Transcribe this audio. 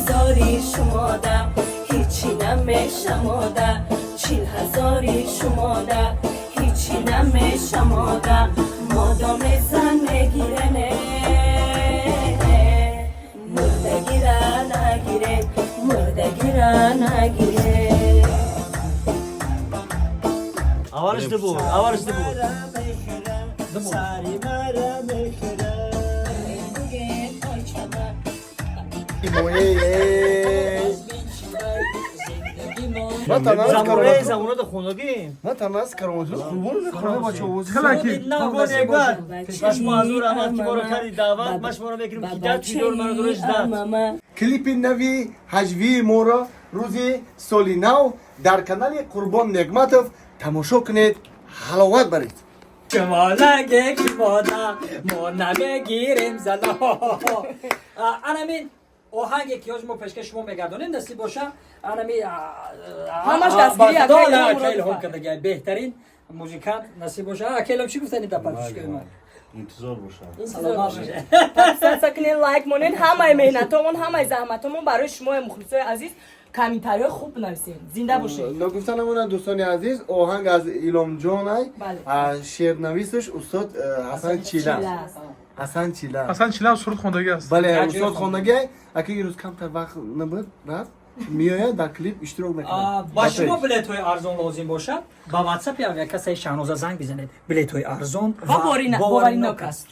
هزاری شماده هیچی نمیشماده 40,000 شماده هیچی نمیشماده مادام زن میگیرنه مرده گیره نگیره مرده گیره نگیره اولش ده بود اولش ده بود ساری مرا میخوره من تنها زمانه زمانه ده خونگی من تنها از کراماتون خوبون میکنم بچه اوز نگو نگو مش معذور احمد که ما رو کردی دعوت مش ما رو میکنیم که ده ویدیو رو من درش داد کلیپ نوی هجوی مورا روزی سالی نو در کانال قربان نگمتوف تماشا کنید حلاوت برید شما نگه که ما نمیگیریم زنا انامین آهنگی که ما پیشکش شما میگردونیم دستی باشه انامین همش دستگیری اکیل هم کنده بهترین موزیکانت نصیب باشه اکیل هم چی گفتنی در پرفش کنیم انتظار باشه سلام باشه سکنین لایک مونین همه مهنتامون همه زحمتامون برای شما مخلصای عزیز کامنتاری خوب نویسین زنده باشین نگفتن امون دوستان عزیز آهنگ از ایلام جان ای شعر نویسش استاد حسن چیله حسن چیله حسن چیله از سرود خوندگی است بله استاد خوندگی اگه یه روز کمتر وقت نبود رفت میآید در کلیپ اشتراک میکنه با شما بلیط های ارزان لازم باشد با واتساپ یا کسی شانوزه زنگ بزنید بلیط های ارزان و باوریناک است